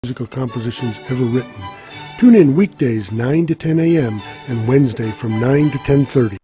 musical compositions ever written. Tune in weekdays 9 to 10 a.m. and Wednesday from 9 to 10:30.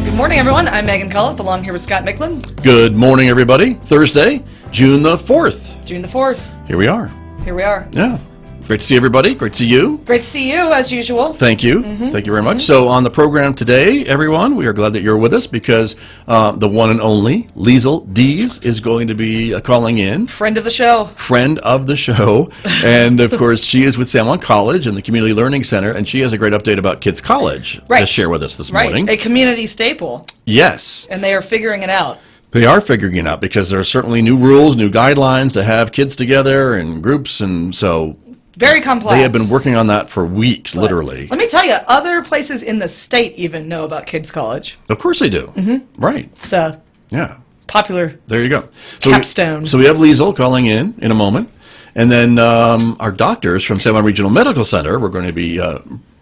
Good morning, everyone. I'm Megan Culliff, along here with Scott Micklin. Good morning, everybody. Thursday, June the 4th. June the 4th. Here we are. Here we are. Yeah. Great to see everybody. Great to see you. Great to see you, as usual. Thank you. Thank you very much. So on the program today, everyone, we are glad that you're with us because the one and only Liesl Dees is going to be calling in. Friend of the show. Friend of the show. And, of course, she is with San Juan College and the Community Learning Center, and she has a great update about Kids College to share with us this morning. Right, a community staple. Yes. And they are figuring it out. They are figuring it out because there are certainly new rules, new guidelines to have kids together in groups, and so very complex. they have been working on that for weeks, literally. Let me tell you, other places in the state even know about Kids College. Of course they do. Right. It's a Yeah. popular There you go. So capstone. We have Liesl calling in a moment. And then our doctors from San Juan Regional Medical Center, we're going to be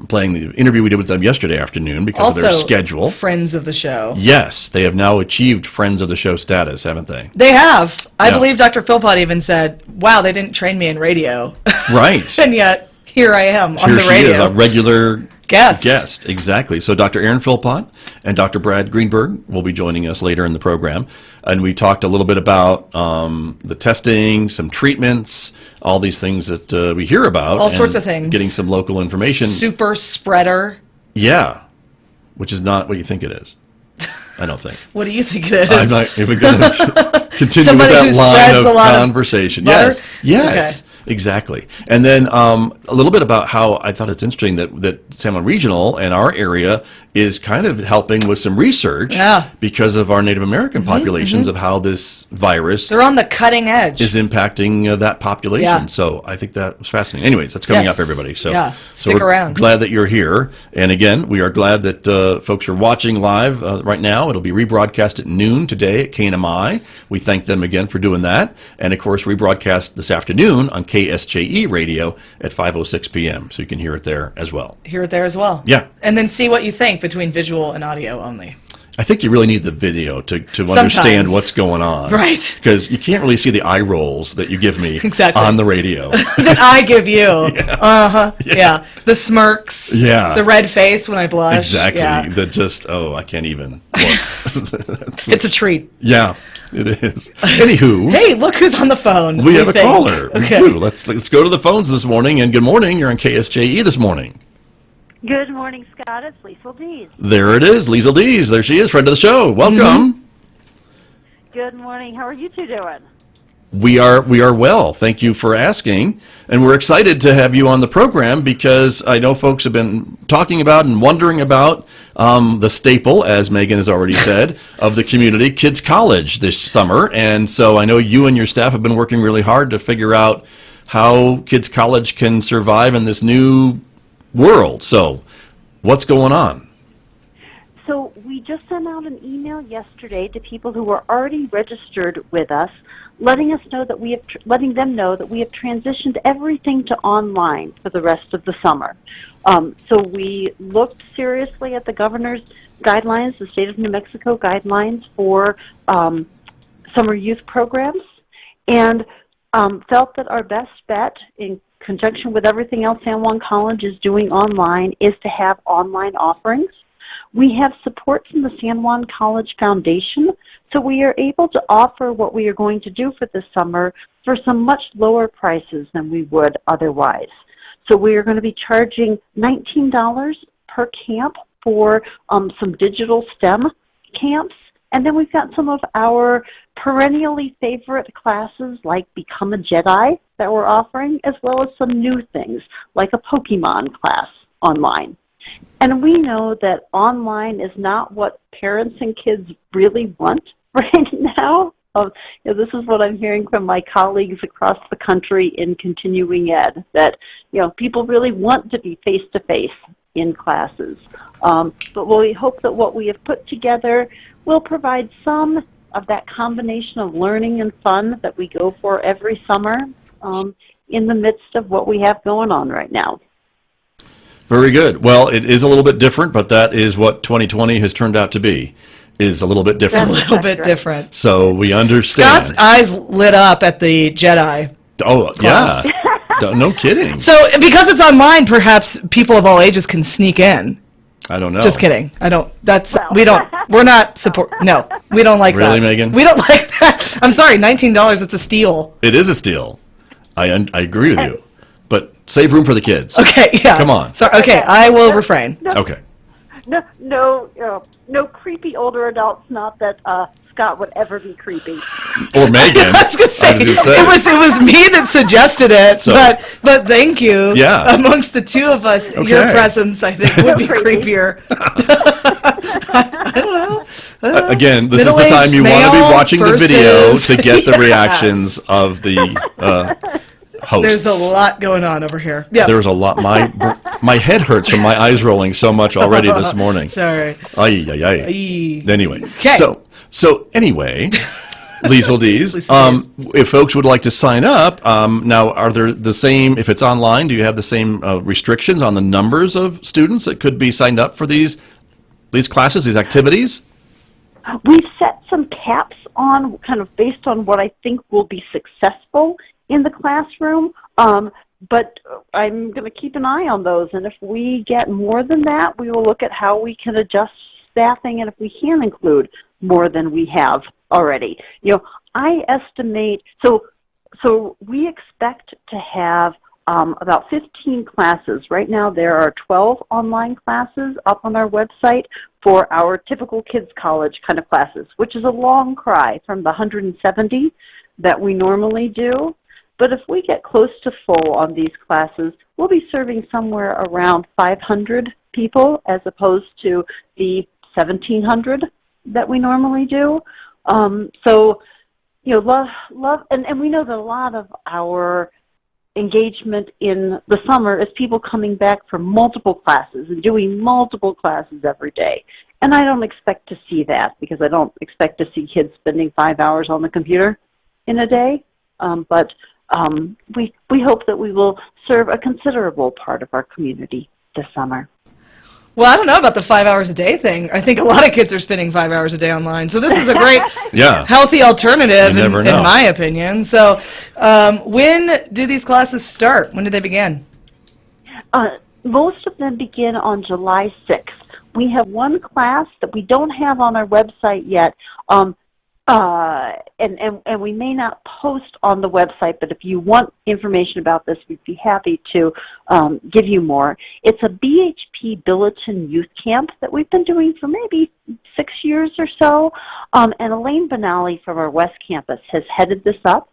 playing the interview we did with them yesterday afternoon because of their schedule. Friends of the show. Yes, they have now achieved Friends of the Show status, haven't they? They have. I Yeah. believe Dr. Philpott even said, wow, they didn't train me in radio. Right. And yet, here I am on Here the she radio. is, a regular Guest. Exactly. So Dr. Aaron Philpott and Dr. Brad Greenberg will be joining us later in the program. And we talked a little bit about the testing, some treatments, all these things that we hear about. All sorts of things. Getting some local information. Super spreader. Yeah, which is not what you think it is. I don't think. What do you think it is? I'm not even going to continue Somebody with who that line spreads of a lot of conversation. butter? Yes. Okay. Exactly. And then a little bit about how I thought it's interesting that San Juan Regional and our area is kind of helping with some research because of our Native American populations of how this virus They're on the cutting edge. is impacting that population. Yeah. So I think that was fascinating. Anyways, that's coming up, everybody. So, Stick we're around. glad that you're here. And again, we are glad that folks are watching live right now. It'll be rebroadcast at noon today at KNMI. We thank them again for doing that. And of course, rebroadcast this afternoon on KSJE radio at 5:06 p.m. So you can hear it there as well. Hear it there as well. Yeah. And then see what you think between visual and audio only. I think you really need the video to understand Sometimes. what's going on. Right. Because you can't really see the eye rolls that you give me Exactly. on the radio. That I give you. Yeah. The smirks. Yeah. The red face when I blush. Exactly. Yeah. That just, I can't even look. It's a treat. Yeah, it is. Anywho, Hey, look who's on the phone. we have a think. caller. Okay. We do. Let's go to the phones this morning. And good morning. You're on KSJE this morning. Good morning, Scott. It's Liesl Dees. There it is. Liesl Dees. There she is, friend of the show. Welcome. Good morning. How are you two doing? We are well. Thank you for asking. And we're excited to have you on the program because I know folks have been talking about and wondering about the staple, as Megan has already said, of the community, Kids College this summer. And so I know you and your staff have been working really hard to figure out how Kids College can survive in this new world. So what's going on? So we just sent out an email yesterday to people who were already registered with us letting them know that we have transitioned everything to online for the rest of the summer. So we looked seriously at the governor's guidelines, the state of New Mexico guidelines for summer youth programs, and felt that our best bet, in conjunction with everything else San Juan College is doing online, is to have online offerings. We have support from the San Juan College Foundation, so we are able to offer what we are going to do for this summer for some much lower prices than we would otherwise. So we are going to be charging $19 per camp for some digital STEM camps. And then we've got some of our perennially favorite classes like Become a Jedi that we're offering, as well as some new things like a Pokemon class online. And we know that online is not what parents and kids really want right now. This is what I'm hearing from my colleagues across the country in continuing ed, that people really want to be face-to-face in classes. But we hope that what we have put together will provide some of that combination of learning and fun that we go for every summer in the midst of what we have going on right now. Very good. Well, it is a little bit different, but that is what 2020 has turned out to be, is a little bit different. A little bit different. So we understand. Scott's eyes lit up at the Jedi. Oh, class. Yeah. No kidding. So because it's online, perhaps people of all ages can sneak in. I don't know. Just kidding. We're not support. No, we don't like that. Really, Megan? We don't like that. I'm sorry, $19, it's a steal. It is a steal. I agree with you. But save room for the kids. Okay, yeah. Come on. Sorry, okay, I will refrain. Okay. No creepy older adults, not that Scott would ever be creepy. Or Megan. I was going to say, it was me that suggested it, So, but thank you. Yeah. Amongst the two of us, your presence, I think, would be creepier. I don't know. Again, this is the time you want to be watching the video to get the reactions of the hosts. There's a lot going on over here. Yeah. There's a lot. My head hurts from my eyes rolling so much already this morning. Sorry. Ay, ay, ay. Anyway. Okay. So anyway, Liesl D's, if folks would like to sign up, now are there the same, if it's online, do you have the same restrictions on the numbers of students that could be signed up for these classes, these activities? We've set some caps on, kind of based on what I think will be successful in the classroom, but I'm going to keep an eye on those, and if we get more than that, we will look at how we can adjust staffing, and if we can include more than we have already. I estimate, so we expect to have about 15 classes. Right now there are 12 online classes up on our website for our typical kids college kind of classes, which is a long cry from the 170 that we normally do. But if we get close to full on these classes, we'll be serving somewhere around 500 people as opposed to the 1,700 that we normally do. Love, and we know that a lot of our engagement in the summer is people coming back from multiple classes and doing multiple classes every day. And I don't expect to see that because I don't expect to see kids spending 5 hours on the computer in a day. But we hope that we will serve a considerable part of our community this summer. Well, I don't know about the 5 hours a day thing. I think a lot of kids are spending 5 hours a day online. So this is a great, healthy alternative, in my opinion. So when do these classes start? When do they begin? Most of them begin on July 6th. We have one class that we don't have on our website yet, and we may not post on the website, but if you want information about this, we'd be happy to give you more. It's a BHP Billiton Youth Camp that we've been doing for maybe 6 years or so, and Elaine Benally from our West Campus has headed this up.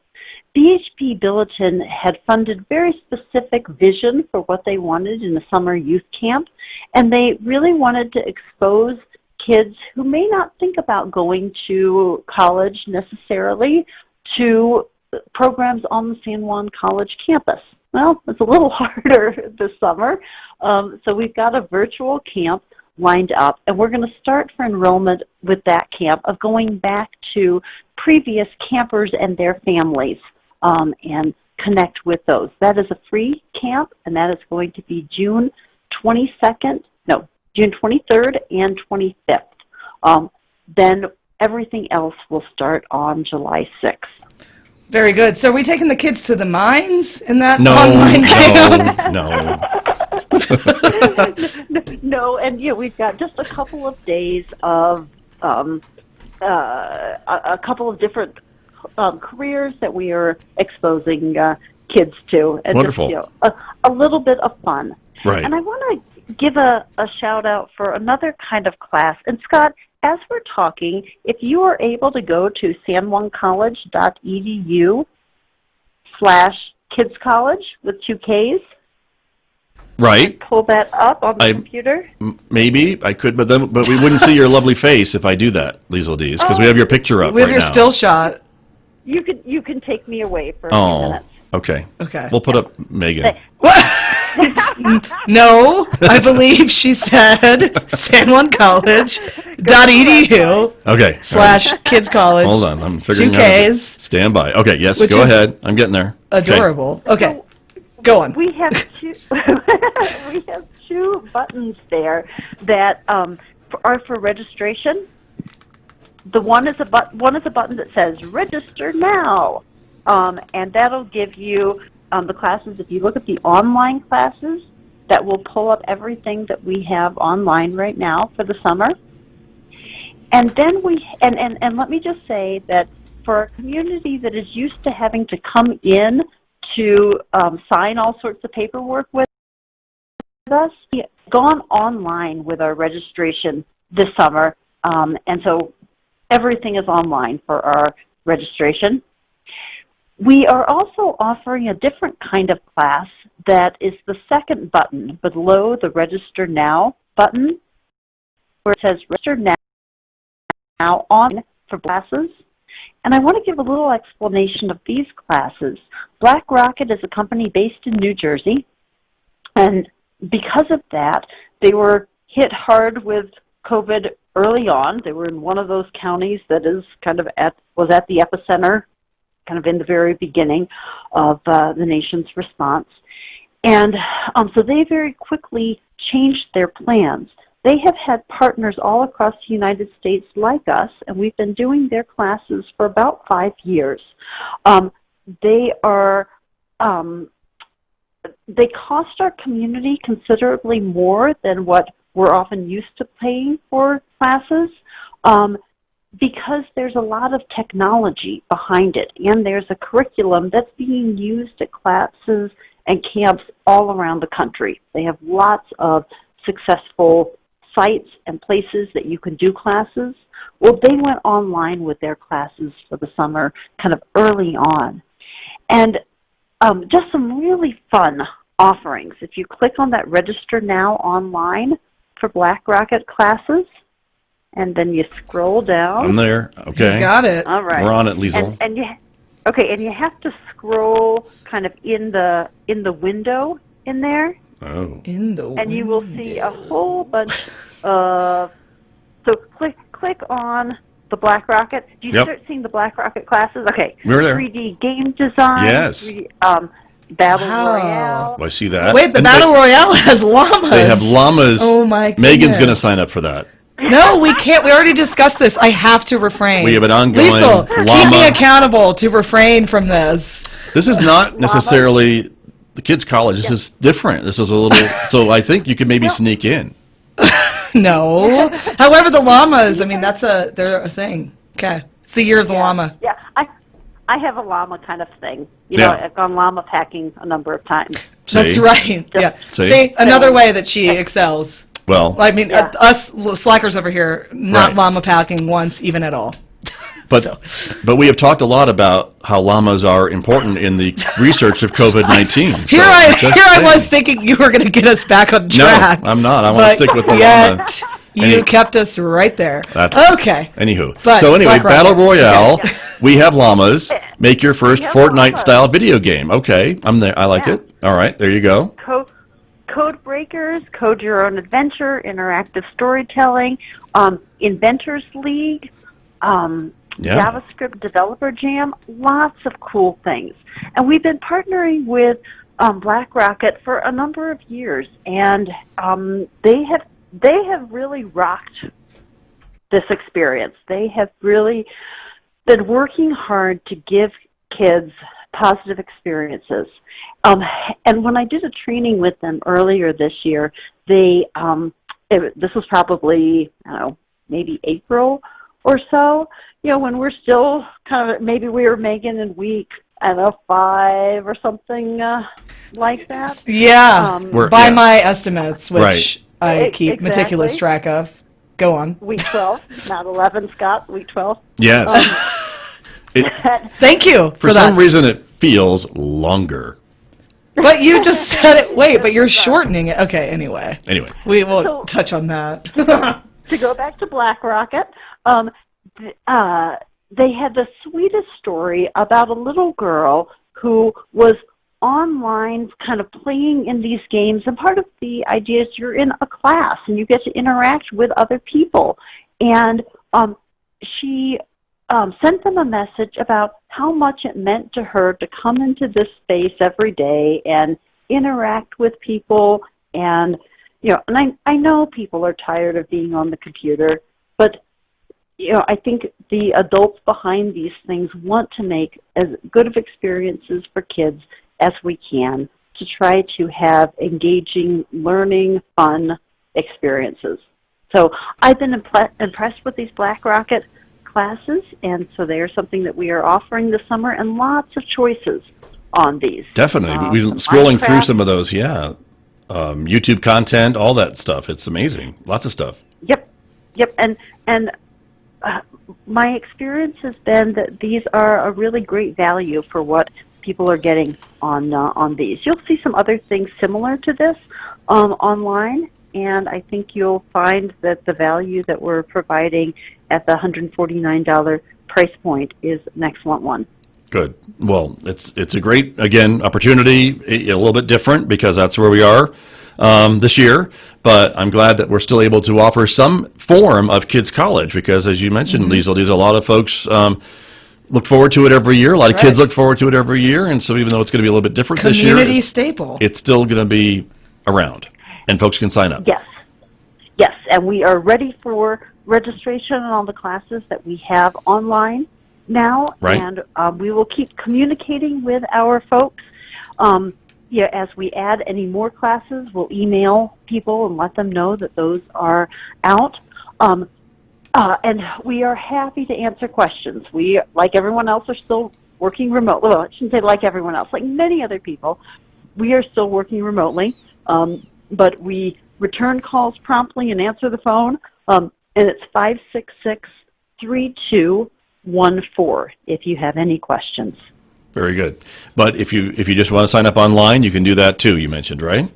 BHP Billiton had funded very specific vision for what they wanted in the summer youth camp, and they really wanted to expose kids who may not think about going to college necessarily to programs on the San Juan College campus. Well, it's a little harder this summer, so we've got a virtual camp lined up, and we're going to start for enrollment with that camp of going back to previous campers and their families and connect with those. That is a free camp, and that is going to be June 23rd and 25th. Then everything else will start on July 6th. Very good. So are we taking the kids to the mines in that online camp? No, and we've got just a couple of days of a couple of different careers that we are exposing kids to. And wonderful. Just, a little bit of fun. Right. And I want to give a shout out for another kind of class. And Scott, as we're talking, if you are able to go to sanjuancollege.edu/kidscollege with 2 Ks, right, pull that up on the computer. Maybe I could, but we wouldn't see your lovely face if I do that, Liesl Dees, because we have your picture up. We have right your now. Still shot. You can take me away for a few minutes. Okay. Okay. We'll put up Megan. No, I believe she said sanjuancollege.edu. Okay. /kids college. Hold on, I'm figuring 2 out. Ks. Stand by. Okay, yes, Which go is ahead. I'm getting there. Adorable. Okay. Go on. We have two. We have 2 buttons there that are for registration. The one is a button that says "Register Now," and that'll give you the classes. If you look at the online classes, that will pull up everything that we have online right now for the summer. And then and let me just say that for a community that is used to having to come in to sign all sorts of paperwork with us, we've gone online with our registration this summer, and so everything is online for our registration. We are also offering a different kind of class that is the second button below the Register Now button, where it says Register Now on for classes. And I want to give a little explanation of these classes. Black Rocket is a company based in New Jersey, and because of that, they were hit hard with COVID early on. They were in one of those counties that is was at the epicenter, kind of in the very beginning of the nation's response. And so they very quickly changed their plans. They have had partners all across the United States like us, and we've been doing their classes for about 5 years. They cost our community considerably more than what we're often used to paying for classes, because there's a lot of technology behind it, and there's a curriculum that's being used at classes and camps all around the country. They have lots of successful sites and places that you can do classes. Well, they went online with their classes for the summer kind of early on. And just some really fun offerings. If you click on that Register Now online for Black Rocket classes, and then you scroll down. I'm there. Okay. He's got it. All right. We're on it, Liesl. And you have to scroll kind of in the window in there. Oh. In the and you will see a whole bunch of. So click on the Black Rocket. Do you start seeing the Black Rocket classes? Okay. We're there. 3D game design. Yes. Battle Royale. Oh, I see that. Wait, the Battle Royale has llamas. They have llamas. Oh my goodness. Megan's going to sign up for that. No, we can't. We already discussed this. I have to refrain. We have an ongoing Liesl, llama. keep me accountable to refrain from this. This is not necessarily the kids' college. This is different. This is a little. So I think you could maybe sneak in. No. However, the llamas. I mean, they're a thing. Okay, it's the year of the llama. Yeah, I have a llama kind of thing. You know, I've gone llama packing a number of times. That's right. Yeah. See, another way that she excels. Well, I mean, us slackers over here, not llama packing once, even at all. But we have talked a lot about how llamas are important in the research of COVID-19. Here I was thinking you were going to get us back on track. No, I'm not. I want to stick with the llama. You kept us right there. That's okay. Anywho, but so anyway, Battle Royale. We have llamas. Make your first Fortnite-style video game. Okay, I'm there. I like it. All right, there you go. Code Break Breakers, Code Your Own Adventure, Interactive Storytelling, Inventors League, JavaScript Developer Jam, lots of cool things. And we've been partnering with Black Rocket for a number of years, and they have really rocked this experience. They have really been working hard to give kids positive experiences. And when I did a training with them earlier this year, this was probably, I don't know, maybe April or so, when we're still maybe we were Megan in week, I don't know, 5 or something like that. Yeah, by my estimates, which I keep exactly. meticulous track of. Go on. Week 12, not 11, Scott, week 12. Yes. Thank you for that. For some reason, it feels longer. But you just said it. Wait, but you're shortening it. Okay, anyway. We will touch on that. To go back to Black Rocket, they had the sweetest story about a little girl who was online kind of playing in these games, and part of the idea is you're in a class and you get to interact with other people. And she sent them a message about how much it meant to her to come into this space every day and interact with people. And, and I know people are tired of being on the computer, but, I think the adults behind these things want to make as good of experiences for kids as we can to try to have engaging, learning, fun experiences. So I've been impressed with these Black Rocket classes, and so they are something that we are offering this summer, and lots of choices on these. Definitely. We're scrolling through some of those, YouTube content, all that stuff. It's amazing. Lots of stuff. Yep. And my experience has been that these are a really great value for what people are getting on these. You'll see some other things similar to this online, and I think you'll find that the value that we're providing at the $149 price point is an excellent one. Good. Well, it's a great, again, opportunity, a little bit different because that's where we are this year, but I'm glad that we're still able to offer some form of kids college because, as you mentioned, Liesl, a lot of folks look forward to it every year. A lot of kids look forward to it every year, and so even though it's going to be a little bit different this year, community staple, it's still going to be around, and folks can sign up. Yes, and we are ready for registration on all the classes that we have online now, and we will keep communicating with our folks. As we add any more classes, we'll email people and let them know that those are out. And we are happy to answer questions. We, like everyone else, are still working remote. Well, I shouldn't say like everyone else. Like many other people, we are still working remotely. But we return calls promptly and answer the phone. And it's 566-3214 if you have any questions. Very good. But if you just want to sign up online, you can do that too, you mentioned, right?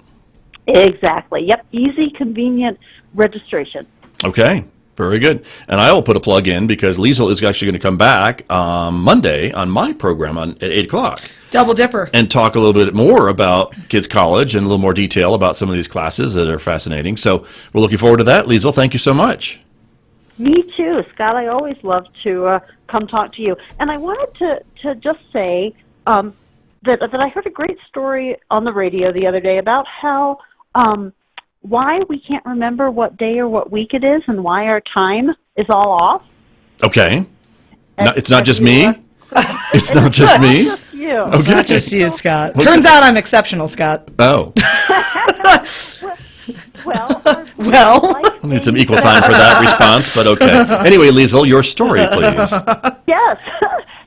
Exactly. Yep. Easy, convenient registration. Okay. Very good. And I will put a plug in because Liesl is actually going to come back Monday on my program at 8 o'clock. Double dipper. And talk a little bit more about Kids College and a little more detail about some of these classes that are fascinating. So we're looking forward to that. Liesl, thank you so much. Me too, Scott. I always love to come talk to you. And I wanted to just say that I heard a great story on the radio the other day about how why we can't remember what day or what week it is and why our time is all off. Okay. It's not just me? It's not just me? It's not just you. Okay. It's not just you, Scott. Turns out I'm exceptional, Scott. Oh. Well, I need some equal time for that response, but okay. Anyway, Liesl, your story, please. Yes.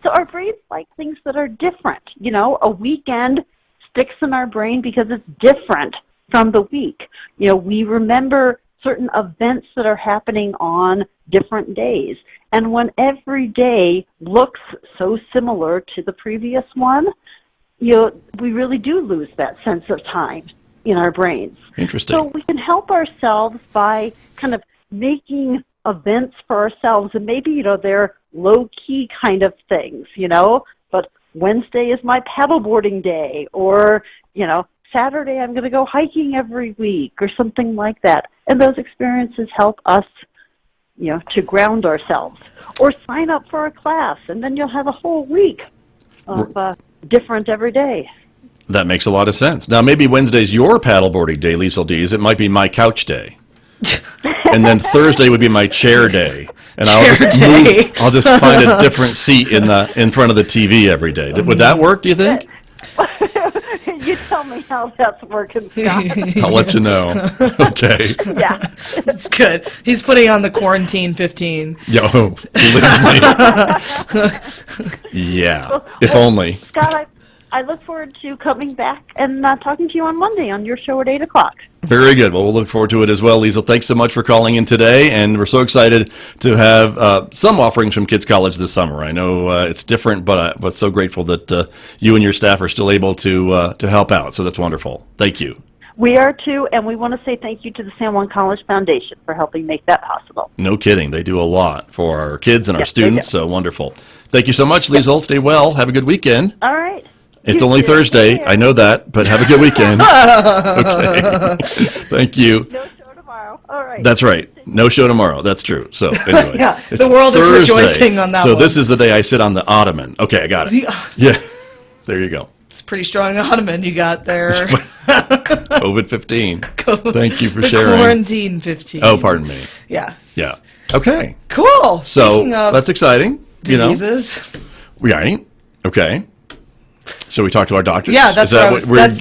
So our brains like things that are different. A weekend sticks in our brain because it's different from the week. We remember certain events that are happening on different days. And when every day looks so similar to the previous one, we really do lose that sense of time in our brains. Interesting. So we can help ourselves by kind of making events for ourselves, and maybe, they're low-key kind of things, but Wednesday is my paddleboarding day, or, Saturday I'm going to go hiking every week or something like that. And those experiences help us, to ground ourselves. Or sign up for a class, and then you'll have a whole week of different every day. That makes a lot of sense. Now, maybe Wednesday's your paddleboarding day, Liesl D's. It might be my couch day. And then Thursday would be my chair day. And I'll just find a different seat in front of the TV every day. Would that work, do you think? You tell me how that's working, Scott. I'll let you know. Okay. Yeah. That's good. He's putting on the quarantine 15. Yo, believe me. Yeah, if only. Scott, I look forward to coming back and talking to you on Monday on your show at 8 o'clock. Very good. Well, we'll look forward to it as well, Liesl. Thanks so much for calling in today, and we're so excited to have some offerings from Kids College this summer. I know it's different, but so grateful that you and your staff are still able to help out, so that's wonderful. Thank you. We are too, and we want to say thank you to the San Juan College Foundation for helping make that possible. No kidding. They do a lot for our kids and our students, so wonderful. Thank you so much, Liesl. Stay well. Have a good weekend. All right. It's only Thursday. I know that, but have a good weekend. Okay. Thank you. No show tomorrow. All right. That's right. No show tomorrow. That's true. So anyway, yeah, it's the world Thursday, is rejoicing on that so one. this is the day I sit on the ottoman. Okay, I got it. Yeah, there you go. It's a pretty strong ottoman you got there. COVID-15. Thank you for sharing. Quarantine 15. Oh, pardon me. Yes. Yeah. Okay. Cool. So that's exciting. Diseases. Right. Okay. So we talk to our doctors? Yeah, that's where I was going.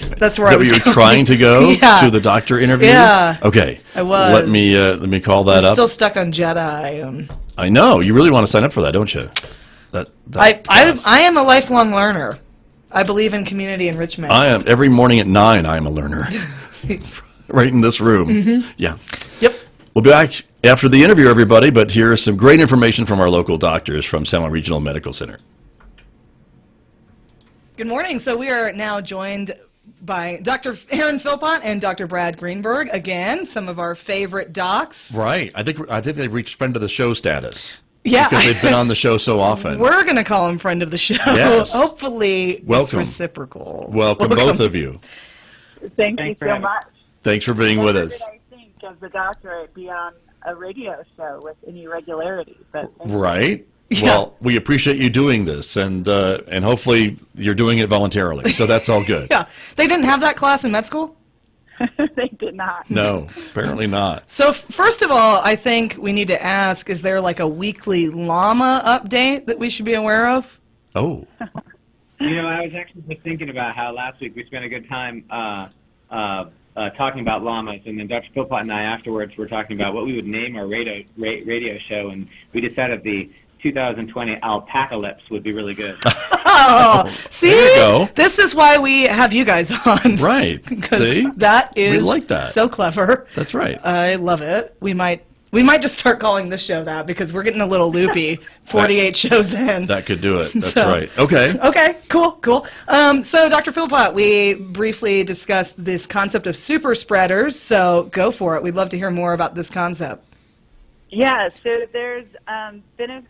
You're trying to go to the doctor interview? Yeah. Okay. I was. Let me call that up. Still stuck on Jedi. I know. You really want to sign up for that, don't you? I am a lifelong learner. I believe in community enrichment. I am. Every morning at 9, I am a learner. Right in this room. Mm-hmm. Yeah. Yep. We'll be back after the interview, everybody, but here's some great information from our local doctors from San Juan Regional Medical Center. Good morning. So we are now joined by Dr. Aaron Philpott and Dr. Brad Greenberg. Again, some of our favorite docs. Right. I think they've reached friend of the show status. Yeah. Because they've been on the show so often. We're going to call him friend of the show. Yes. Hopefully it's reciprocal. Welcome, both of you. Thank you so much. Thanks for being with us. I think as a doctor, I'd be on a radio show with any regularity. But right. Yeah. Well, we appreciate you doing this, and hopefully you're doing it voluntarily, so that's all good. Yeah. They didn't have that class in med school? They did not. No, apparently not. So first of all, I think we need to ask, is there like a weekly llama update that we should be aware of? Oh. I was actually just thinking about how last week we spent a good time talking about llamas, and then Dr. Philpott and I afterwards were talking about what we would name our radio show, and we decided the 2020 Alpacalypse would be really good. Oh, see? There you go. This is why we have you guys on. Right. See? That is we like that. So clever. That's right. I love it. We might just start calling this show that because we're getting a little loopy 48 shows in. That could do it. That's right. Okay. Okay, cool. So, Dr. Philpott, we briefly discussed this concept of super spreaders, so go for it. We'd love to hear more about this concept. Yeah, so there's been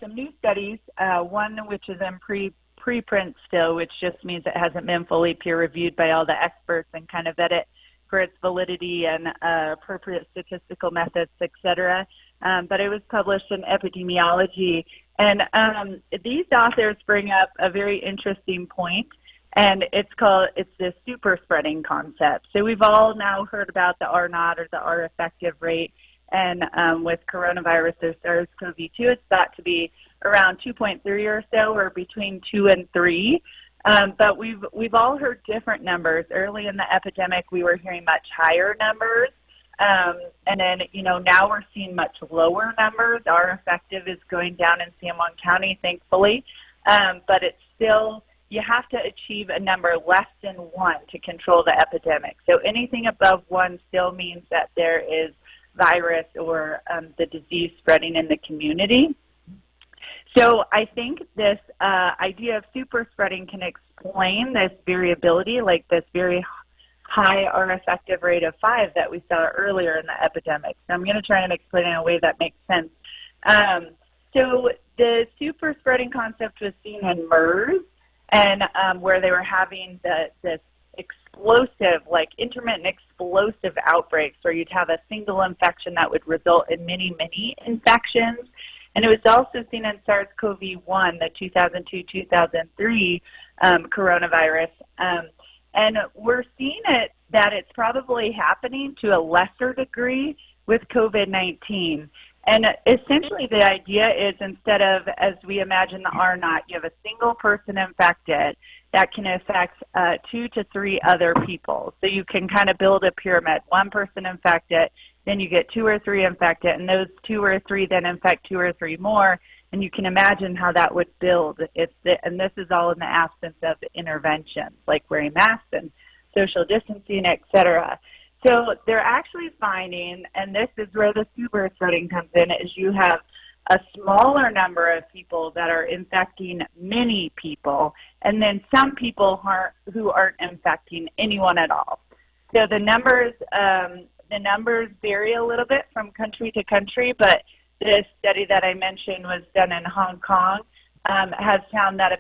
some new studies, one which is in preprint still, which just means it hasn't been fully peer-reviewed by all the experts and kind of vetted for its validity and appropriate statistical methods, et cetera. But it was published in Epidemiology. And these authors bring up a very interesting point, and it's the super spreading concept. So we've all now heard about the R0 or the R effective rate. And with coronavirus or SARS-CoV-2, it's thought to be around 2.3 or so, or between 2 and 3. But we've all heard different numbers. Early in the epidemic, we were hearing much higher numbers. And then, now we're seeing much lower numbers. Our effective is going down in San Juan County, thankfully. But it's still, you have to achieve a number less than 1 to control the epidemic. So anything above 1 still means that there is virus or the disease spreading in the community. So I think this idea of super spreading can explain this variability, like this very high R effective rate of 5 that we saw earlier in the epidemic. So I'm going to try and explain it in a way that makes sense. So the super spreading concept was seen in MERS, and where they were having this explosive, like intermittent explosive outbreaks where you'd have a single infection that would result in many, many infections. And it was also seen in SARS-CoV-1, the 2002-2003 coronavirus. And we're seeing that it's probably happening to a lesser degree with COVID-19. And essentially the idea is, instead of, as we imagine the R naught, you have a single person infected that can affect 2 to 3 other people. So you can kind of build a pyramid. One person infected, then you get 2 or 3 infected, and those 2 or 3 then infect 2 or 3 more, and you can imagine how that would build. And this is all in the absence of interventions like wearing masks and social distancing, et cetera. So they're actually finding, and this is where the super spreading comes in, is you have a smaller number of people that are infecting many people, and then some people who aren't infecting anyone at all. So the numbers vary a little bit from country to country, but this study that I mentioned was done in Hong Kong, has found that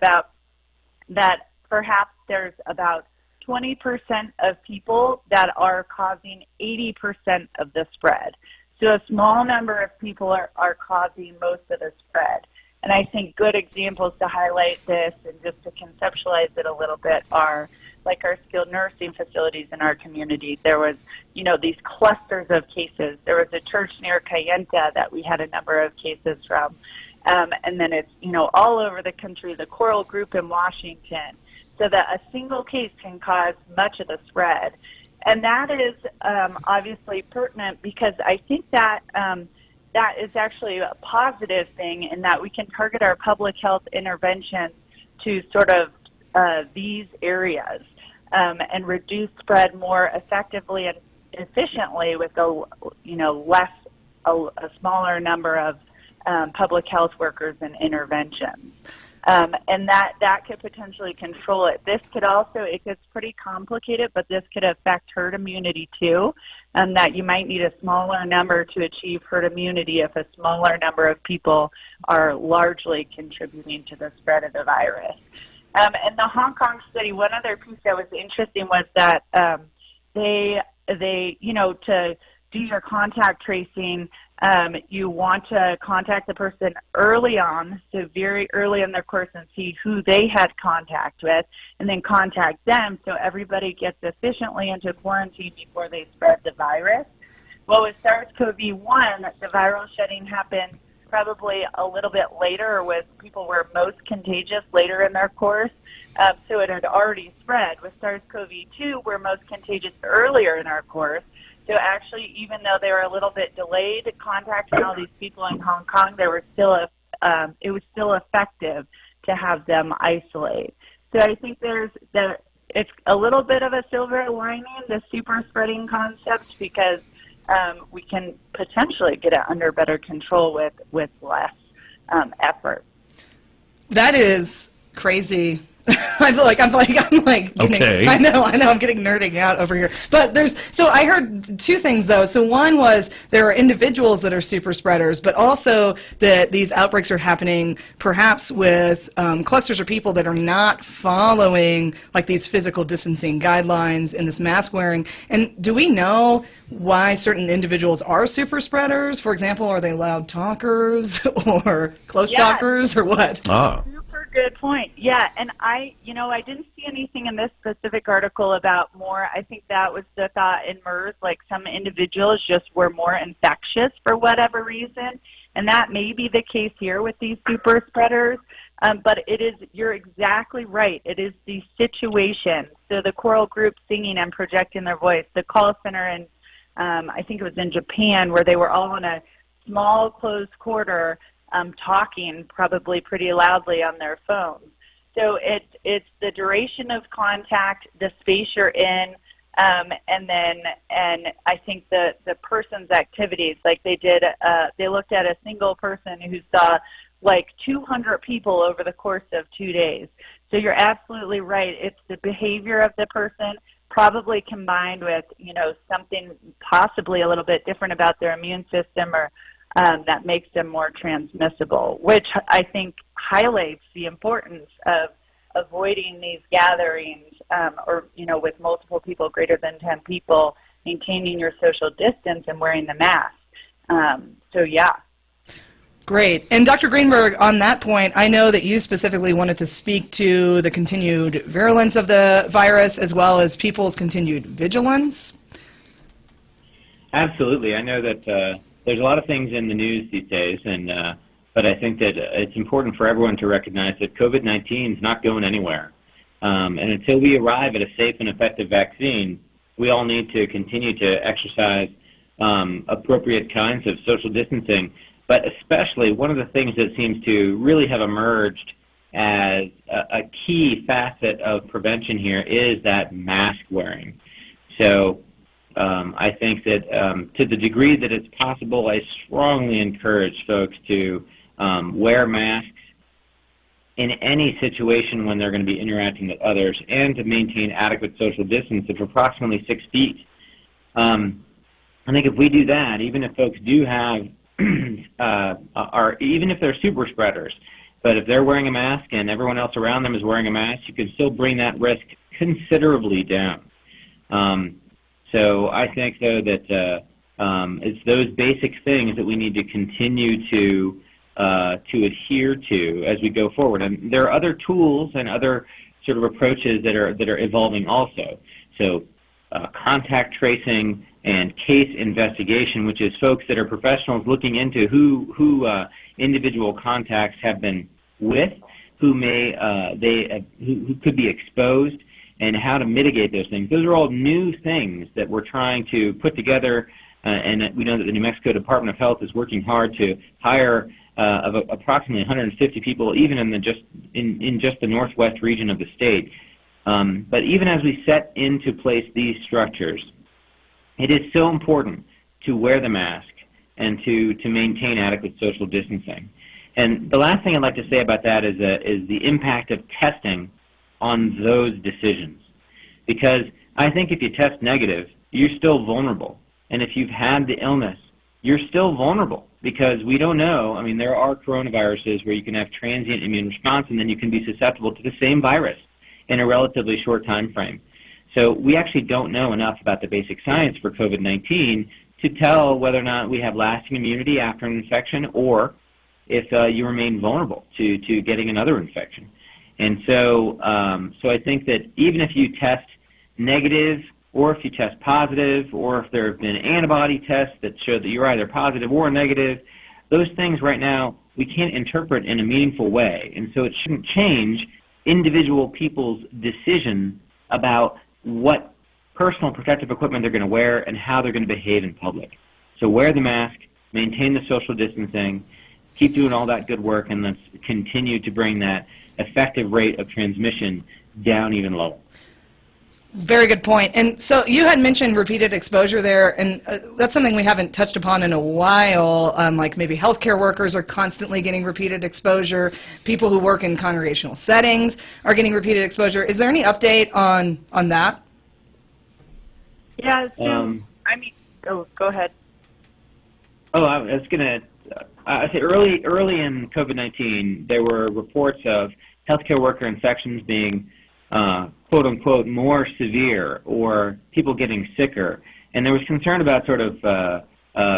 perhaps there's about 20% of people that are causing 80% of the spread. So a small number of people are causing most of the spread. And I think good examples to highlight this and just to conceptualize it a little bit are like our skilled nursing facilities in our community. There was, these clusters of cases. There was a church near Kayenta that we had a number of cases from. And then it's, all over the country, the Coral Group in Washington, so that a single case can cause much of the spread. And that is obviously pertinent because I think that that is actually a positive thing in that we can target our public health interventions to sort of these areas and reduce spread more effectively and efficiently with a smaller number of public health workers and interventions. And that could potentially control it. This could also, it gets pretty complicated, but this could affect herd immunity too, and that you might need a smaller number to achieve herd immunity if a smaller number of people are largely contributing to the spread of the virus. And the Hong Kong study, one other piece that was interesting was that they to do your contact tracing, you want to contact the person early on, so very early in their course, and see who they had contact with, and then contact them so everybody gets efficiently into quarantine before they spread the virus. Well, with SARS-CoV-1, the viral shedding happened probably a little bit later, with people were most contagious later in their course, so it had already spread. With SARS-CoV-2, we're most contagious earlier in our course. So actually, even though they were a little bit delayed contacting all these people in Hong Kong, it was still effective to have them isolate. So I think it's a little bit of a silver lining, the super spreading concept, because we can potentially get it under better control with less effort. That is crazy. I feel like I'm getting, okay. I know, I'm getting nerding out over here. But so I heard two things though. So one was there are individuals that are super spreaders, but also that these outbreaks are happening perhaps with clusters of people that are not following like these physical distancing guidelines and this mask wearing. And do we know why certain individuals are super spreaders? For example, are they loud talkers or close talkers or what? Good point. Yeah, and I didn't see anything in this specific article about more. I think that was the thought in MERS, like some individuals just were more infectious for whatever reason, and that may be the case here with these super spreaders. But you're exactly right. It is the situation. So the Coral Group singing and projecting their voice, the call center in, I think it was in Japan, where they were all in a small closed quarter, talking probably pretty loudly on their phones. So it's the duration of contact, the space you're in, and I think the person's activities. Like they looked at a single person who saw like 200 people over the course of 2 days. So you're absolutely right. It's the behavior of the person, probably combined with something possibly a little bit different about their immune system or that makes them more transmissible, which I think highlights the importance of avoiding these gatherings, or, with multiple people, greater than 10 people, maintaining your social distance and wearing the mask. Yeah. Great. And Dr. Greenberg, on that point, I know that you specifically wanted to speak to the continued virulence of the virus as well as people's continued vigilance. Absolutely. I know that there's a lot of things in the news these days, but I think that it's important for everyone to recognize that COVID-19 is not going anywhere. And until we arrive at a safe and effective vaccine, we all need to continue to exercise appropriate kinds of social distancing. But especially, one of the things that seems to really have emerged as a key facet of prevention here is that mask wearing. So I think that to the degree that it's possible, I strongly encourage folks to wear masks in any situation when they're going to be interacting with others, and to maintain adequate social distance of approximately 6 feet. I think if we do that, even if folks do have even if they're super spreaders, but if they're wearing a mask and everyone else around them is wearing a mask, you can still bring that risk considerably down. So I think, though, that it's those basic things that we need to continue to adhere to as we go forward. And there are other tools and other sort of approaches that are evolving also. So contact tracing and case investigation, which is folks that are professionals looking into who individual contacts have been with, who could be exposed, and how to mitigate those things. Those are all new things that we're trying to put together, and we know that the New Mexico Department of Health is working hard to hire of approximately 150 people, even in just the northwest region of the state. But even as we set into place these structures, it is so important to wear the mask and to maintain adequate social distancing. And the last thing I'd like to say about that is the impact of testing on those decisions. Because I think if you test negative, you're still vulnerable. And if you've had the illness, you're still vulnerable, because we don't know. I mean, there are coronaviruses where you can have transient immune response, and then you can be susceptible to the same virus in a relatively short time frame. So we actually don't know enough about the basic science for COVID-19 to tell whether or not we have lasting immunity after an infection, or if you remain vulnerable to getting another infection. And so I think that even if you test negative, or if you test positive, or if there have been antibody tests that show that you're either positive or negative, those things right now we can't interpret in a meaningful way. And so it shouldn't change individual people's decision about what personal protective equipment they're going to wear and how they're going to behave in public. So wear the mask, maintain the social distancing, keep doing all that good work, and let's continue to bring that effective rate of transmission down even lower. Very good point. And so you had mentioned repeated exposure there, and that's something we haven't touched upon in a while. Like maybe healthcare workers are constantly getting repeated exposure. People who work in congregational settings are getting repeated exposure. Is there any update on that? Yeah, so, go ahead. Oh, I was going to say early in COVID-19, there were reports of healthcare worker infections being quote unquote more severe, or people getting sicker, and there was concern about sort of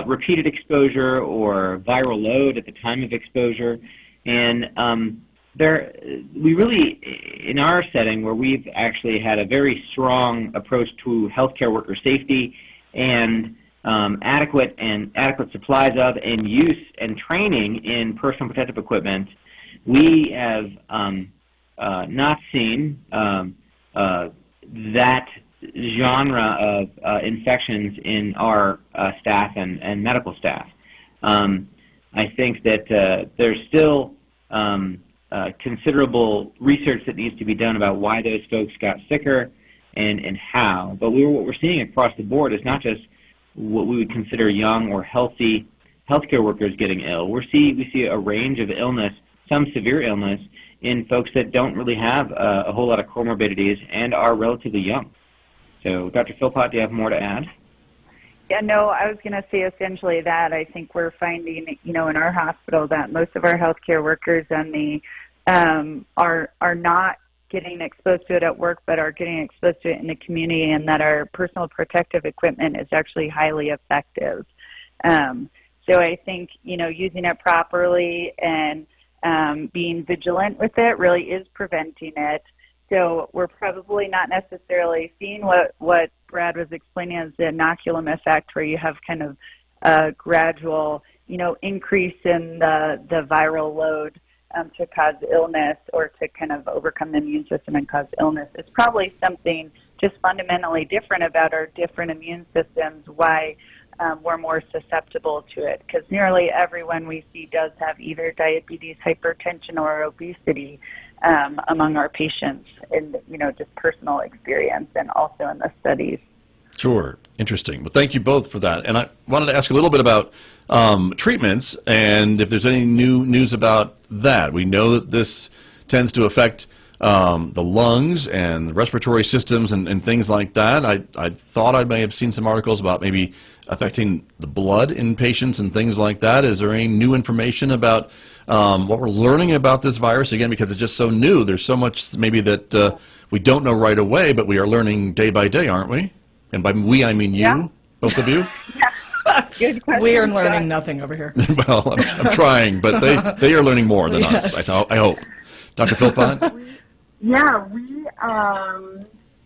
repeated exposure or viral load at the time of exposure. And we really, in our setting, where we've actually had a very strong approach to healthcare worker safety and adequate supplies of and use and training in personal protective equipment, we have not seen that genre of infections in our staff and medical staff. I think that there's still considerable research that needs to be done about why those folks got sicker and how. But what we're seeing across the board is not just what we would consider young or healthy healthcare workers getting ill. We see a range of illness, some severe illness, in folks that don't really have a whole lot of comorbidities and are relatively young. So, Dr. Philpott, do you have more to add? Yeah, no, I was going to say essentially that I think we're finding, in our hospital that most of our healthcare workers and are not getting exposed to it at work, but are getting exposed to it in the community, and that our personal protective equipment is actually highly effective. So I think, using it properly and being vigilant with it really is preventing it. So we're probably not necessarily seeing what Brad was explaining as the inoculum effect, where you have kind of a gradual, increase in the viral load to cause illness or to kind of overcome the immune system and cause illness. It's probably something just fundamentally different about our different immune systems, why we're more susceptible to it, because nearly everyone we see does have either diabetes, hypertension, or obesity among our patients in, just personal experience and also in the studies. Sure. Interesting. Well, thank you both for that. And I wanted to ask a little bit about treatments and if there's any new news about that. We know that this tends to affect the lungs and the respiratory systems and things like that. I thought I may have seen some articles about maybe affecting the blood in patients and things like that. Is there any new information about what we're learning about this virus? Again, because it's just so new, there's so much maybe that we don't know right away, but we are learning day by day, aren't we? And by we, I mean you, both of you? Good question. We are learning nothing over here. Well, I'm trying, but they are learning more than us, I hope. Dr. Philpott? Yeah,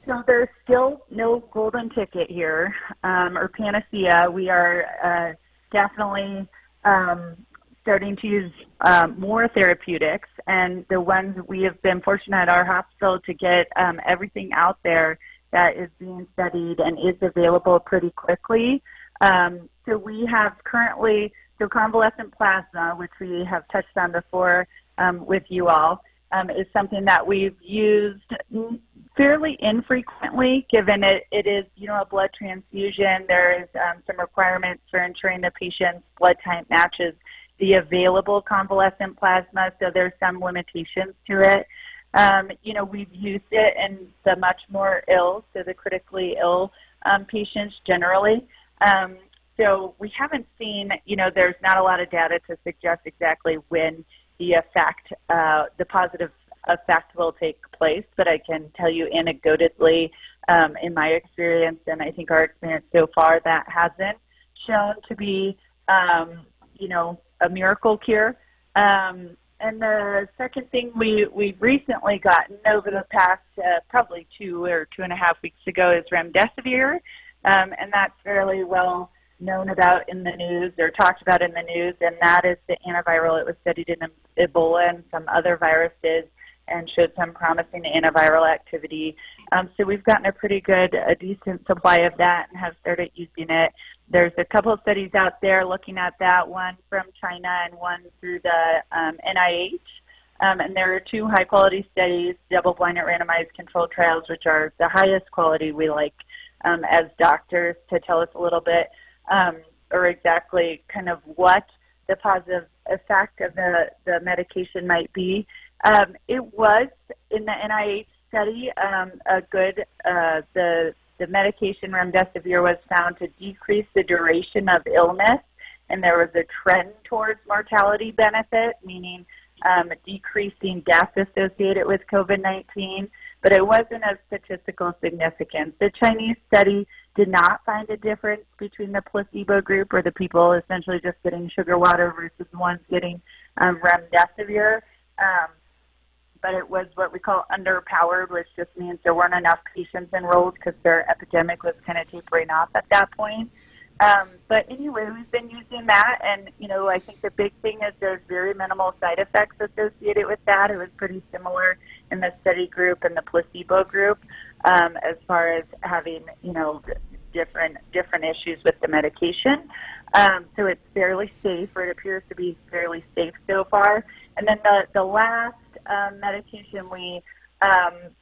so there's still no golden ticket here or panacea. We are definitely starting to use more therapeutics, and the ones we have been fortunate at our hospital to get everything out there that is being studied and is available pretty quickly. So we have currently, convalescent plasma, which we have touched on before with you all, is something that we've used fairly infrequently, given it is, a blood transfusion. There is some requirements for ensuring the patient's blood type matches the available convalescent plasma, so there's some limitations to it. We've used it in the much more ill, so the critically ill patients generally. So we haven't seen, there's not a lot of data to suggest exactly when the effect, the positive effect will take place, but I can tell you anecdotally, in my experience, and I think our experience so far, that hasn't shown to be, a miracle cure. And the second thing we've recently gotten over the past probably 2 or 2.5 weeks ago is remdesivir, and that's fairly well known about in the news or talked about in the news, and that is the antiviral. It was studied in Ebola and some other viruses and showed some promising antiviral activity. So we've gotten a decent supply of that and have started using it. There's a couple of studies out there looking at that, one from China and one through the NIH. And there are 2 high-quality studies, double-blinded randomized controlled trials, which are the highest quality we like as doctors, to tell us a little bit or exactly kind of what the positive effect of the medication might be. It was, in the NIH study, a good, the medication remdesivir was found to decrease the duration of illness, and there was a trend towards mortality benefit, meaning decreasing deaths associated with COVID-19, but it wasn't of statistical significance. The Chinese study did not find a difference between the placebo group, or the people essentially just getting sugar water, versus the ones getting remdesivir. But it was what we call underpowered, which just means there weren't enough patients enrolled because their epidemic was kind of tapering off at that point. But anyway, we've been using that, and, I think the big thing is there's very minimal side effects associated with that. It was pretty similar in the study group and the placebo group as far as having, different issues with the medication. So it's fairly safe, or it appears to be fairly safe so far. And then the last medication we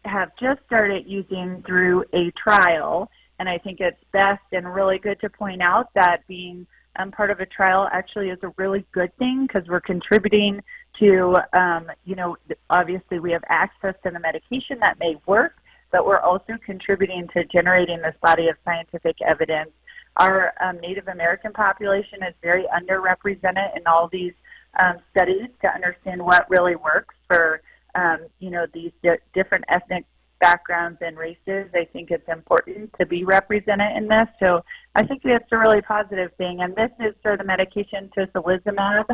have just started using through a trial, and I think it's best and really good to point out that being part of a trial actually is a really good thing, because we're contributing to, obviously we have access to the medication that may work, but we're also contributing to generating this body of scientific evidence. Our Native American population is very underrepresented in all these studies to understand what really works for these different ethnic backgrounds and races. I think it's important to be represented in this. So I think that's a really positive thing. And this is for the medication tocilizumab,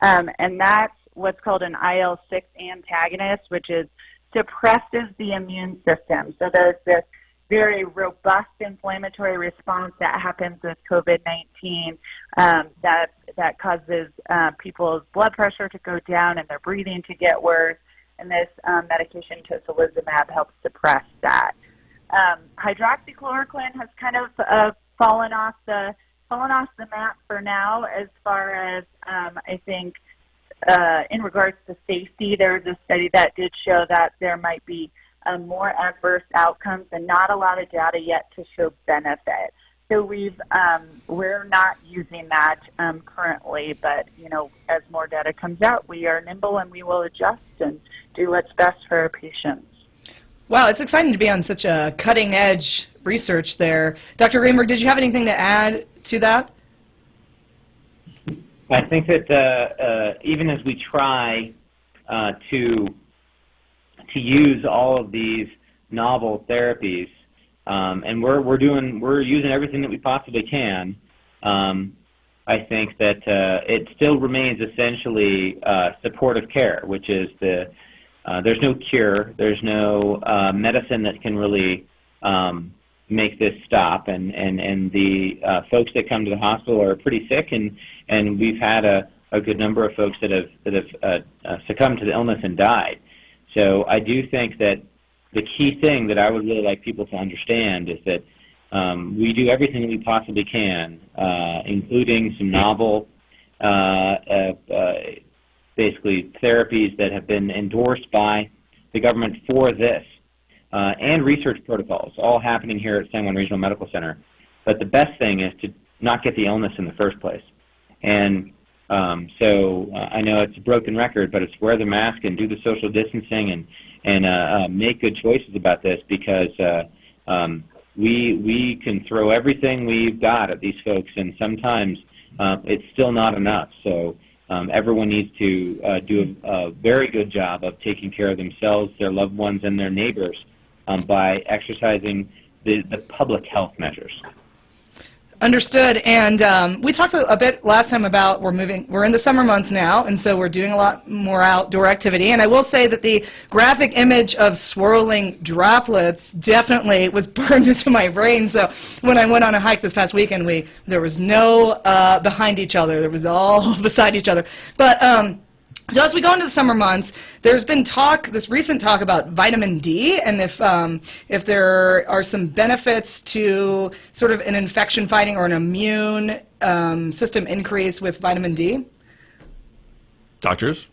and that's what's called an IL-6 antagonist, which suppresses the immune system. So there's this very robust inflammatory response that happens with COVID-19 that causes people's blood pressure to go down and their breathing to get worse. And this medication tocilizumab helps suppress that. Hydroxychloroquine has kind of fallen off the map for now, as far as I think in regards to safety. There was a study that did show that there might be more adverse outcomes, and not a lot of data yet to show benefit. So we're not using that currently, but as more data comes out, we are nimble and we will adjust and do what's best for our patients. Wow, it's exciting to be on such a cutting edge research there. Dr. Greenberg, did you have anything to add to that? I think that even as we try to use all of these novel therapies, and we're using everything that we possibly can, I think that it still remains essentially supportive care, which is there's no cure, there's no medicine that can really make this stop, and the folks that come to the hospital are pretty sick, and we've had a good number of folks that have succumbed to the illness and died. So I do think that the key thing that I would really like people to understand is that we do everything that we possibly can, including some novel, basically therapies that have been endorsed by the government for this, and research protocols, all happening here at San Juan Regional Medical Center. But the best thing is to not get the illness in the first place. And so I know it's a broken record, but it's wear the mask and do the social distancing and make good choices about this, because we can throw everything we've got at these folks, and sometimes it's still not enough. So everyone needs to do a very good job of taking care of themselves, their loved ones, and their neighbors by exercising the public health measures. Understood. And we talked a bit last time about we're in the summer months now, and so we're doing a lot more outdoor activity. And I will say that the graphic image of swirling droplets definitely was burned into my brain. So when I went on a hike this past weekend, there was no behind each other. There was all beside each other. But so as we go into the summer months, there's been this recent talk about vitamin D, and if there are some benefits to sort of an infection fighting or an immune system increase with vitamin D. Doctors?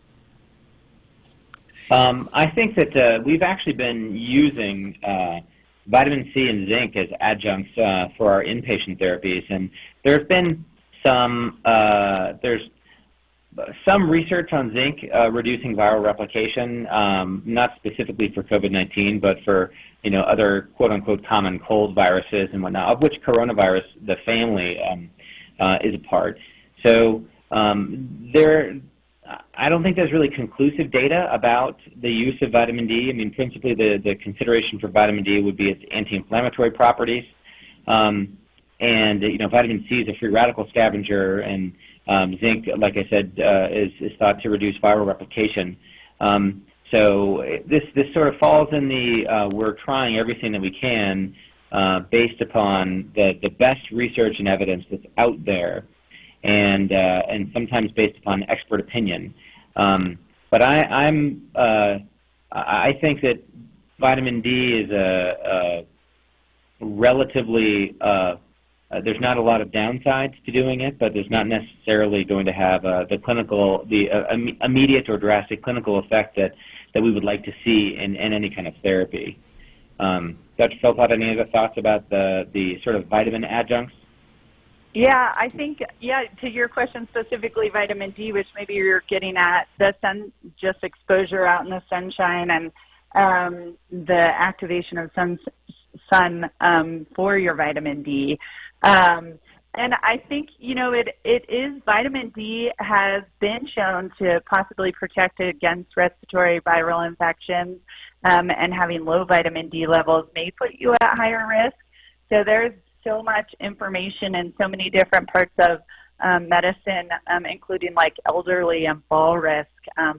I think that we've actually been using vitamin C and zinc as adjuncts for our inpatient therapies, and there have been some research on zinc reducing viral replication, not specifically for COVID-19, but for other quote-unquote common cold viruses and whatnot, of which coronavirus, the family, is a part. So I don't think there's really conclusive data about the use of vitamin D. I mean, principally the consideration for vitamin D would be its anti-inflammatory properties, and vitamin C is a free radical scavenger, and zinc, like I said, is thought to reduce viral replication. So this sort of falls in the we're trying everything that we can based upon the best research and evidence that's out there, and sometimes based upon expert opinion. But I think that vitamin D is a relatively there's not a lot of downsides to doing it, but there's not necessarily going to have the immediate or drastic clinical effect that we would like to see in any kind of therapy. Dr. Philpott, any other thoughts about the sort of vitamin adjuncts? Yeah, I think, to your question specifically, vitamin D, which maybe you're getting at, the sun, just exposure out in the sunshine and the activation of sun for your vitamin D. And I think, it is, vitamin D has been shown to possibly protect against respiratory viral infections, and having low vitamin D levels may put you at higher risk. So there's so much information in so many different parts of medicine, including like elderly and fall risk.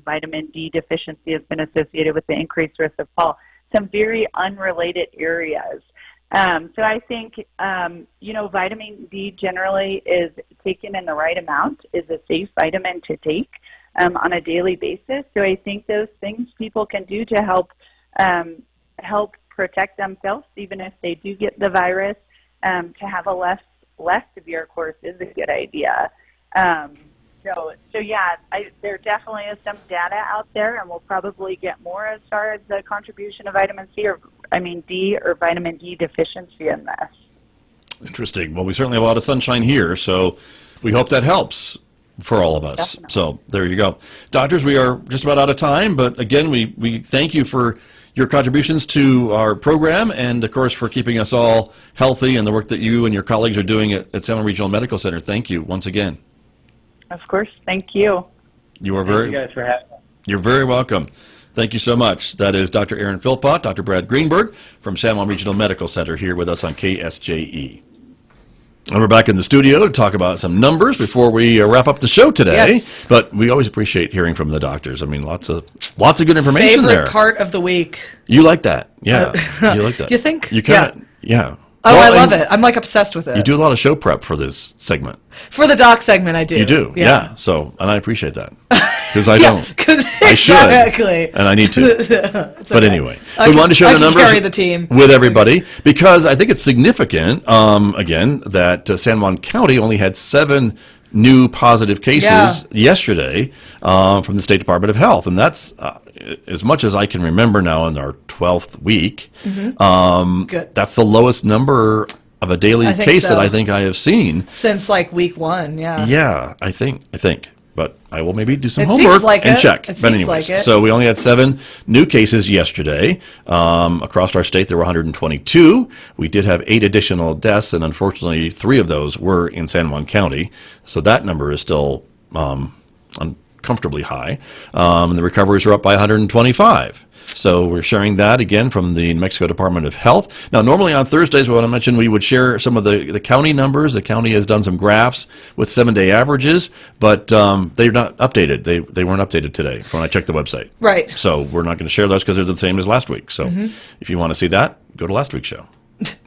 Vitamin D deficiency has been associated with the increased risk of fall, some very unrelated areas. So I think, vitamin D generally is taken in the right amount, is a safe vitamin to take on a daily basis. So I think those things people can do to help protect themselves, even if they do get the virus, to have a less severe course is a good idea. There definitely is some data out there, and we'll probably get more as far as the contribution of vitamin D or vitamin D deficiency in this. Interesting. Well, we certainly have a lot of sunshine here, so we hope that helps for all of us. Definitely. So there you go. Doctors, we are just about out of time, but again, we thank you for your contributions to our program and, of course, for keeping us all healthy and the work that you and your colleagues are doing at San Juan Regional Medical Center. Thank you once again. Of course. Thank you. You are very. Thank you guys for having me. You're very welcome. Thank you so much. That is Dr. Aaron Philpott, Dr. Brad Greenberg from San Juan Regional Medical Center here with us on KSJE. And we're back in the studio to talk about some numbers before we wrap up the show today. Yes. But we always appreciate hearing from the doctors. I mean, lots of good information there. Favorite part of the week. You like that? Yeah, you like that. You think? You kind of, yeah. Oh, well, I love it. I'm like obsessed with it. You do a lot of show prep for this segment. For the doc segment, I do. You do, yeah. So, and I appreciate that because I don't. I should, and I need to. But anyway, we wanted to share the numbers carry the team with everybody because I think it's significant. Again, that San Juan County only had 7 new positive cases yesterday from the State Department of Health, and that's as much as I can remember now in our 12th week. Good. That's the lowest number of a daily case that I think I have seen since like week 1. Yeah. Yeah, I think. But I will maybe do some homework and check. It but seems anyways, like it. So we only had 7 new cases yesterday. Across our state, there were 122. We did have 8 additional deaths, and unfortunately, 3 of those were in San Juan County. So that number is still uncomfortably high. And the recoveries are up by 125. So we're sharing that again from the New Mexico Department of Health. Now, normally on Thursdays, what I mentioned, we would share some of the county numbers. The county has done some graphs with 7-day averages, but they're not updated. They weren't updated today when I checked the website. Right. So we're not going to share those because they're the same as last week. So if you want to see that, go to last week's show.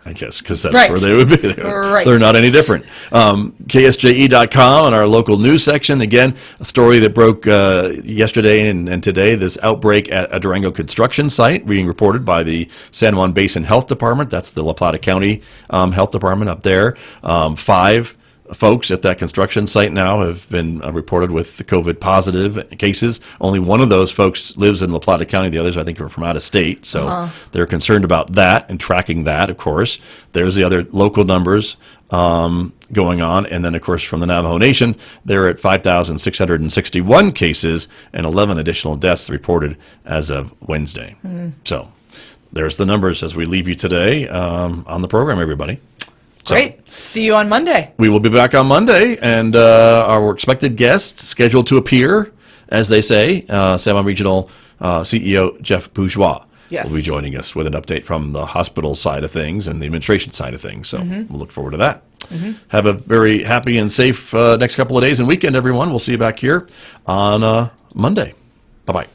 I guess, because that's where they would be. They're not any different. KSJE.com and our local news section. Again, a story that broke yesterday and today, this outbreak at a Durango construction site being reported by the San Juan Basin Health Department. That's the La Plata County Health Department up there. 5 folks at that construction site now have been reported with the COVID positive cases. Only one of those folks lives in La Plata County. The others, I think, are from out of state. So they're concerned about that and tracking that, of course. There's the other local numbers going on. And then, of course, from the Navajo Nation, they're at 5,661 cases and 11 additional deaths reported as of Wednesday. So there's the numbers as we leave you today on the program, everybody. So, great. See you on Monday. We will be back on Monday, and our expected guest scheduled to appear, as they say, San Juan Regional CEO Jeff Bourgeois will be joining us with an update from the hospital side of things and the administration side of things. So we'll look forward to that. Have a very happy and safe next couple of days and weekend, everyone. We'll see you back here on Monday. Bye-bye.